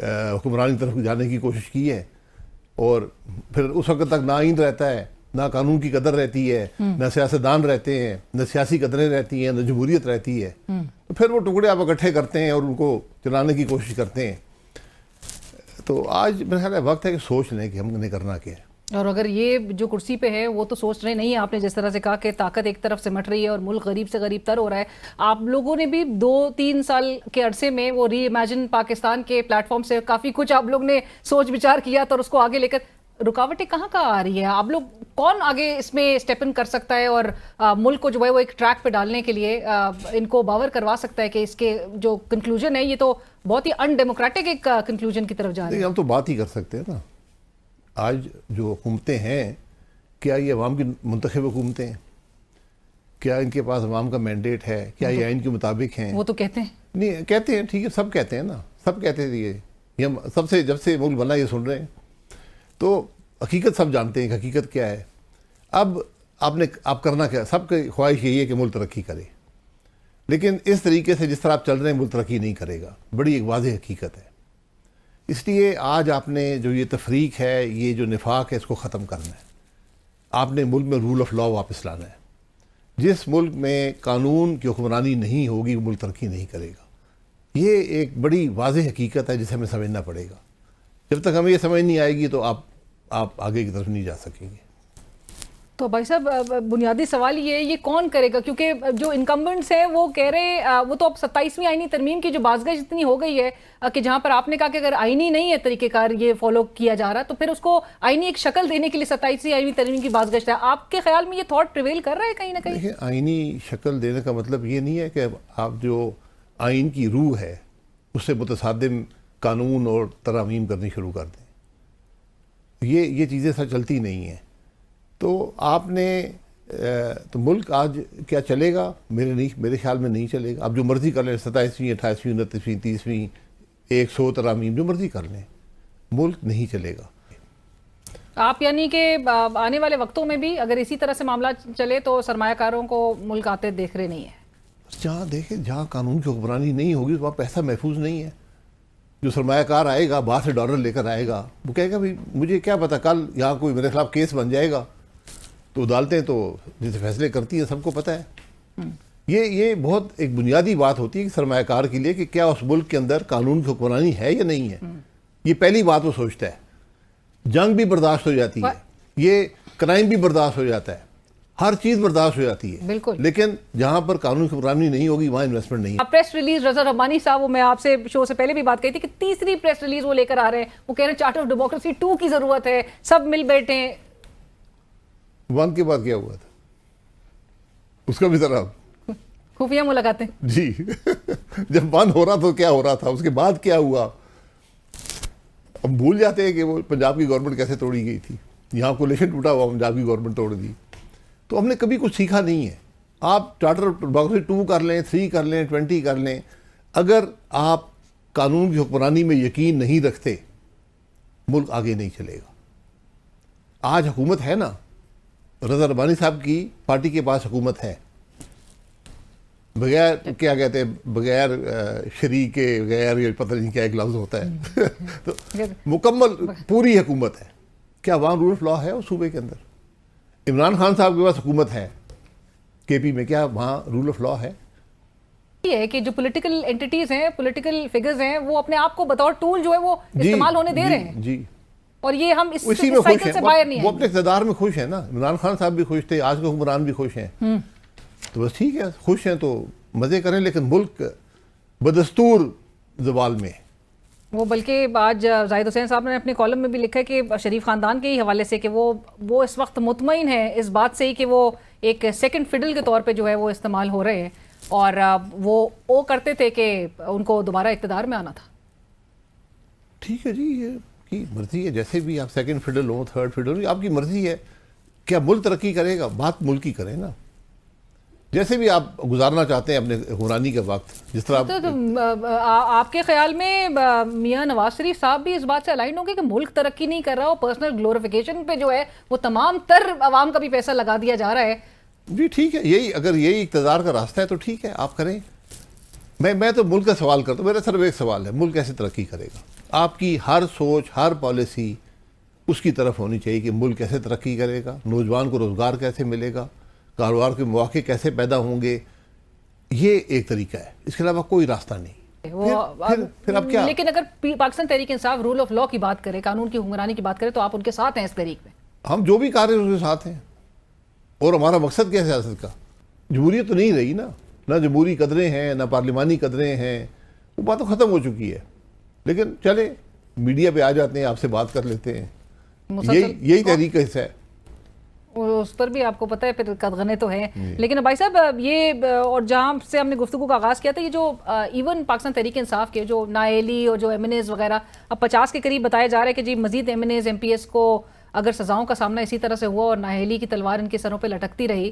حکمرانی طرف جانے کی کوشش کی ہے، اور پھر اس وقت تک نہ آئین رہتا ہے، نہ قانون کی قدر رہتی ہے، نہ سیاستدان رہتے ہیں، نہ سیاسی قدریں رہتی ہیں، نہ جمہوریت رہتی ہے، تو پھر وہ ٹکڑے آپ اکٹھے کرتے ہیں اور ان کو چلانے کی کوشش کرتے ہیں۔ تو آج میرا خیال ہے وقت ہے کہ سوچ لیں کہ ہم نے کرنا کیا ہے۔ اور اگر یہ جو کرسی پہ ہے وہ تو سوچ رہے نہیں ہیں، آپ نے جس طرح سے کہا کہ طاقت ایک طرف سمٹ رہی ہے اور ملک غریب سے غریب تر ہو رہا ہے، آپ لوگوں نے بھی 2-3 سال کے عرصے میں وہ ری امیجن پاکستان کے پلیٹ فارم سے کافی کچھ آپ لوگ نے سوچ بچار کیا تو اس کو آگے لے کر رکاوٹیں کہاں آ رہی ہیں؟ آپ لوگ کون آگے اس میں اسٹیپ ان کر سکتا ہے اور ملک کو جو ہے وہ ایک ٹریک پہ ڈالنے کے لیے ان کو باور کروا سکتا ہے کہ اس کے جو کنکلوژن ہے یہ تو بہت ہی ان ڈیموکریٹک ایک کنکلوژن کی طرف جا رہے ہیں؟ ہم تو بات ہی کر سکتے ہیں نا۔ آج جو حکومتیں ہیں، کیا یہ عوام کی منتخب حکومتیں ہیں؟ کیا ان کے پاس عوام کا مینڈیٹ ہے؟ کیا یہ آئین کے مطابق ہیں؟ وہ تو کہتے ہیں، نہیں کہتے ہیں، ٹھیک ہے، سب کہتے ہیں نا، سب کہتے تھے یہ ہم سب سے جب سے ملک بنا یہ سن رہے ہیں، تو حقیقت سب جانتے ہیں کہ حقیقت کیا ہے۔ اب آپ کرنا کیا؟ سب کی خواہش یہی ہے کہ ملک ترقی کرے، لیکن اس طریقے سے جس طرح آپ چل رہے ہیں ملک ترقی نہیں کرے گا، بڑی ایک واضح حقیقت ہے۔ اس لیے آج آپ نے جو یہ تفریق ہے، یہ جو نفاق ہے، اس کو ختم کرنا ہے۔ آپ نے ملک میں رول آف لا واپس لانا ہے۔ جس ملک میں قانون کی حکمرانی نہیں ہوگی وہ ملک ترقی نہیں کرے گا۔ یہ ایک بڑی واضح حقیقت ہے جسے ہمیں سمجھنا پڑے گا۔ جب تک ہمیں یہ سمجھ نہیں آئے گی تو آپ آگے کی طرف نہیں جا سکیں گے۔ تو بھائی صاحب بنیادی سوال یہ کون کرے گا؟ کیونکہ جو انکمبنٹس ہیں وہ کہہ رہے وہ تو اب 27ویں آئینی ترمیم کی جو بازگشت اتنی ہو گئی ہے کہ جہاں پر آپ نے کہا کہ اگر آئینی نہیں ہے طریقہ کار یہ فالو کیا جا رہا تو پھر اس کو آئینی ایک شکل دینے کے لیے 27ویں آئینی ترمیم کی بازگشت ہے۔ آپ کے خیال میں یہ تھاٹ پریویل کر رہا ہے کہیں نہ کہیں؟ دیکھیں، آئینی شکل دینے کا مطلب یہ نہیں ہے کہ آپ جو آئین کی روح ہے اس سے متصادم قانون اور ترامیم کرنی شروع کر دیں۔ یہ چیزیں سر چلتی نہیں ہیں۔ تو آپ نے تو ملک آج کیا چلے گا؟ میرے خیال میں نہیں چلے گا۔ آپ جو مرضی کر لیں، 27ویں 28ویں 29ویں 30ویں 100 ترامیم جو مرضی کر لیں، ملک نہیں چلے گا۔ آپ یعنی کہ آنے والے وقتوں میں بھی اگر اسی طرح سے معاملہ چلے تو سرمایہ کاروں کو ملک آتے دیکھ رہے نہیں ہیں؟ جہاں دیکھیں، جہاں قانون کی حکمرانی نہیں ہوگی وہاں پیسہ محفوظ نہیں ہے۔ جو سرمایہ کار آئے گا، باہر سے ڈالر لے کر آئے گا، وہ کہے گا بھائی مجھے کیا پتا، کل یہاں کوئی میرے خلاف کیس بن جائے گا، تو عدالتیں تو جیسے فیصلے کرتی ہیں سب کو پتہ ہے۔ یہ بہت ایک بنیادی بات ہوتی ہے کہ سرمایہ کار کے لیے کہ کیا اس ملک کے اندر قانون کی حکمرانی ہے یا نہیں ہے۔ یہ پہلی بات وہ سوچتا ہے۔ جنگ بھی برداشت ہو جاتی ہے، یہ کرائم بھی برداشت ہو جاتا ہے، ہر چیز برداشت ہو جاتی ہے، بالکل، لیکن جہاں پر قانون کی حکمرانی نہیں ہوگی وہاں انویسٹمنٹ نہیں ہے۔ پریس ریلیز رضا ربانی صاحب، وہ میں آپ سے شو سے پہلے بھی بات کہی تھی کہ تیسری پریس ریلیز وہ لے کر آ رہے ہیں، وہ کہہ رہے ہیں چارٹر آف ڈیموکریسی 2 کی ضرورت ہے، سب مل بیٹھے۔ 1 کے بعد کیا ہوا تھا اس کا بھی ذرا خفیہ ملاقاتیں، جی جب بند ہو رہا تو کیا ہو رہا تھا، اس کے بعد کیا ہوا؟ ہم بھول جاتے ہیں کہ وہ پنجاب کی گورنمنٹ کیسے توڑی گئی تھی، یہاں کولیشن ٹوٹا ہوا پنجاب کی گورنمنٹ توڑ دی۔ تو ہم نے کبھی کچھ سیکھا نہیں ہے۔ آپ چارٹر آف ڈیموکریسی 2 کر لیں، 3 کر لیں، 20 کر لیں، اگر آپ قانون کی حکمرانی میں یقین نہیں رکھتے ملک آگے نہیں چلے گا۔ آج حکومت ہے نا، رضا ربانی صاحب کی پارٹی کے پاس حکومت ہے، بغیر کیا کہتے ہیں، بغیر شریک کے، بغیر یہ پتہ نہیں کیا ایک لفظ ہوتا ہے تو مکمل پوری حکومت ہے۔ کیا وہاں رول آف لا ہے اس صوبے کے اندر؟ عمران خان صاحب کے پاس حکومت ہے کے پی میں، کیا وہاں رول آف لا ہے؟ یہ ہے کہ جو پولیٹیکل انٹیٹیز ہیں، پولیٹیکل فگرز ہیں، وہ اپنے آپ کو بطور ٹول جو ہے وہ استعمال ہونے دے رہے ہیں، جی، اور یہ ہم اس اسی میں خوش سائیکل سے باہر ہیں، نہیں وہ ہیں۔ اپنے اقتدار میں خوش ہیں نا۔ عمران خان صاحب بھی خوش تھے، آج کے حکمران بھی خوش ہیں، تو بس ٹھیک ہے، خوش ہیں تو مزے کریں، لیکن ملک بدستور زوال میں۔ وہ بلکہ آج زاہد حسین صاحب نے اپنے کالم میں بھی لکھا ہے کہ شریف خاندان کے ہی حوالے سے کہ وہ اس وقت مطمئن ہے اس بات سے ہی کہ وہ ایک سیکنڈ فڈل کے طور پہ جو ہے وہ استعمال ہو رہے ہیں، اور وہ کرتے تھے کہ ان کو دوبارہ اقتدار میں آنا تھا۔ ٹھیک ہے جی، یہ کی مرضی ہے، جیسے بھی آپ سیکنڈ فڈل ہوں، تھرڈ فڈل ہوں، آپ کی مرضی ہے۔ کیا ملک ترقی کرے گا؟ بات ملک کی کریں نا، جیسے بھی آپ گزارنا چاہتے ہیں اپنے حکمرانی کا وقت، جس طرح آپ کے خیال میں میاں نواز شریف صاحب بھی اس بات سے الائن ہوں گے کہ ملک ترقی نہیں کر رہا، اور پرسنل گلوریفیکیشن پہ جو ہے وہ تمام تر عوام کا بھی پیسہ لگا دیا جا رہا ہے؟ جی ٹھیک ہے، اگر یہی اقتدار کا راستہ ہے تو ٹھیک ہے، آپ کریں۔ میں تو ملک کا سوال کرتا ہوں، میرا صرف ایک سوال ہے، ملک کیسے ترقی کرے گا؟ آپ کی ہر سوچ، ہر پالیسی اس کی طرف ہونی چاہیے کہ ملک کیسے ترقی کرے گا، نوجوان کو روزگار کیسے ملے گا، کاروبار کے مواقع کیسے پیدا ہوں گے. یہ ایک طریقہ ہے، اس کے علاوہ کوئی راستہ نہیں. پھر اب کیا؟ لیکن اگر Pakistan Tehreek Insaf role of law کی بات کرے، قانون کی حکمرانی کی بات کرے، تو آپ ان کے ساتھ ہیں اس تحریک میں؟ ہم جو بھی کر رہے ہیں اس کے ساتھ ہیں. اور ہمارا مقصد کیا ہے سیاست کا؟ جمہوریت تو نہیں رہی نا، نہ جمہوری قدریں ہیں، نہ پارلیمانی قدریں ہیں، وہ بات تو ختم ہو چکی ہے. لیکن چلیں میڈیا پہ آ جاتے ہیں، آپ سے بات کر لیتے ہیں، یہی تحریک کا حصہ ہے. اس پر بھی آپ کو پتہ ہے پھر قدغنے تو ہیں. لیکن بھائی صاحب یہ، اور جہاں سے ہم نے گفتگو کا آغاز کیا تھا، یہ جو ایون پاکستان تحریک انصاف کے جو نااہلی اور جو ایم این ایز وغیرہ اب 50 کے قریب بتایا جا رہا ہے کہ جی مزید M N As M P S کو اگر سزاؤں کا سامنا اسی طرح سے ہوا اور نااہلی کی تلوار ان کے سروں پہ لٹکتی رہی،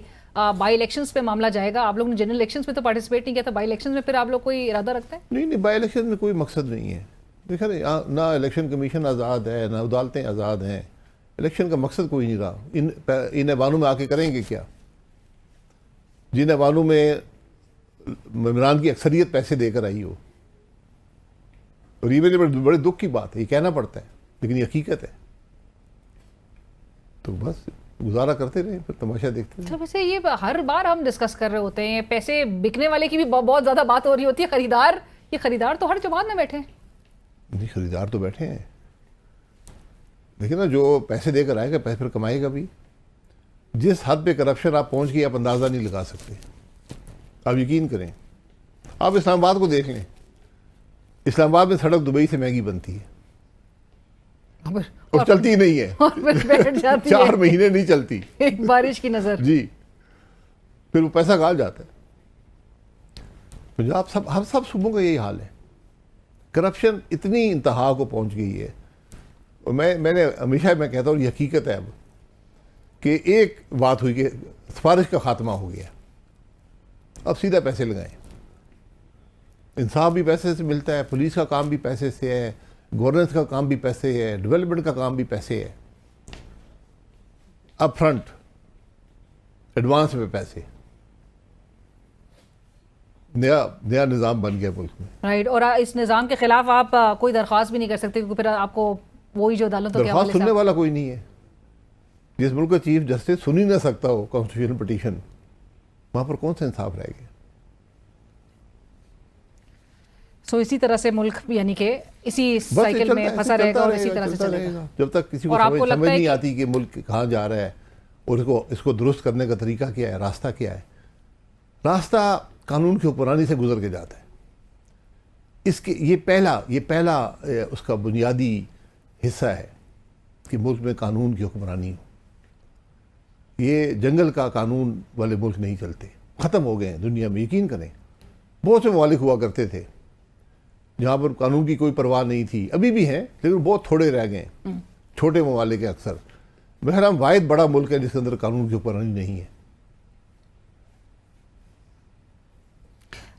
بائی الیکشنز پہ معاملہ جائے گا. آپ لوگ نے جنرل الیکشنز میں تو پارٹیسپیٹ نہیں کیا تھا، بائی الیکشنز میں پھر آپ لوگ کوئی ارادہ رکھتے ہیں؟ نہیں، بائی الیکشن میں کوئی مقصد نہیں ہے. دیکھیں نہ الیکشن کمیشن آزاد ہے، نہ عدالتیں آزاد ہیں. الیکشن کا مقصد کوئی نہیں رہا. ان ایوانوں میں آ کے کریں گے کیا؟ جن ایوانوں میں ممبران کی اکثریت پیسے دے کر آئی ہو. اور یہ میرے بڑے دکھ کی بات ہے، یہ کہنا پڑتا ہے لیکن یہ حقیقت ہے. تو بس گزارا کرتے رہے، پھر تماشا دیکھتے رہے. ویسے یہ ہر بار ہم ڈسکس کر رہے ہوتے ہیں، پیسے بکنے والے کی بھی بہت زیادہ بات ہو رہی ہوتی ہے. یہ خریدار تو ہر جماعت میں بیٹھے ہیں. نہیں، خریدار تو بیٹھے ہیں، لیکن نا جو پیسے دے کر آئے گا پیسے پھر کمائے گا بھی. جس حد پہ کرپشن آپ پہنچ گئی آپ اندازہ نہیں لگا سکتے. آپ یقین کریں، آپ اسلام آباد کو دیکھ لیں. اسلام آباد میں سڑک دبئی سے مہنگی بنتی ہے اور چلتی نہیں ہے، اور پھر بیٹھ جاتی ہے، 4 مہینے نہیں چلتی. ایک بارش کی نظر. جی، پھر وہ پیسہ کہاں جاتا ہے؟ پنجاب ہم سب صوبوں کا یہی حال ہے. کرپشن اتنی انتہا کو پہنچ گئی ہے. اور میں نے ہمیشہ میں کہتا ہوں یہ حقیقت ہے اب کہ ایک بات ہوئی کہ سفارش کا خاتمہ ہو گیا، اب سیدھا پیسے لگائیں. انصاف بھی پیسے سے ملتا ہے، پولیس کا کام بھی پیسے سے ہے، گورننس کا کام بھی پیسے ہے، ڈیولپمنٹ کا کام بھی پیسے ہے. اپ فرنٹ ایڈوانس میں پیسے. نیا نظام بن گیا ملک میں. رائٹ. اور اس نظام کے خلاف آپ کوئی درخواست بھی نہیں کر سکتے کیونکہ پھر آپ کو وہی جو عدالتوں کے درخواست سننے والا کوئی نہیں ہے. جس ملک کا چیف جسٹس سن ہی نہ سکتا ہو کانسٹیٹیوشنل پٹیشن، وہاں پر کون سا انصاف رہے گا؟ سو اسی طرح سے ملک یعنی کہ اسی سائیکل میں پھنسا رہے گا اور اسی طرح سے چلے گا جب تک کسی کو سمجھ نہیں آتی کہ ملک کہاں جا رہا ہے اور اس کو درست کرنے کا طریقہ کیا ہے، راستہ کیا ہے. راستہ قانون کی حکمرانی سے گزر کے جاتا ہے. یہ پہلا اس کا بنیادی حصہ ہے کہ ملک میں قانون کی حکمرانی ہو. یہ جنگل کا قانون والے ملک نہیں چلتے، ختم ہو گئے ہیں دنیا میں. یقین کریں بہت سے ممالک ہوا کرتے تھے جہاں پر قانون کی کوئی پرواہ نہیں تھی، ابھی بھی ہیں لیکن بہت تھوڑے رہ گئے ہیں، چھوٹے ممالک ہیں اکثر. بہرحال واحد بڑا ملک ہے جس کے اندر قانون کی حکمرانی نہیں ہے.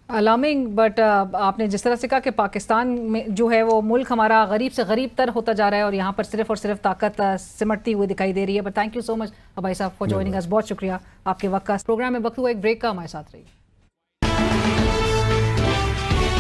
الارمنگ. بٹ آپ نے جس طرح سے کہا کہ پاکستان میں جو ہے وہ ملک ہمارا غریب سے غریب تر ہوتا جا رہا ہے اور یہاں پر صرف اور صرف طاقت سمٹتی ہوئی دکھائی دے رہی ہے. بٹ تھینک یو سو مچ بھائی صاحب فار جوائننگ اس. بہت شکریہ آپ کے وقت کا. پروگرام میں وقت ہوا ایک بریک کا، ہمارے ساتھ رہیے.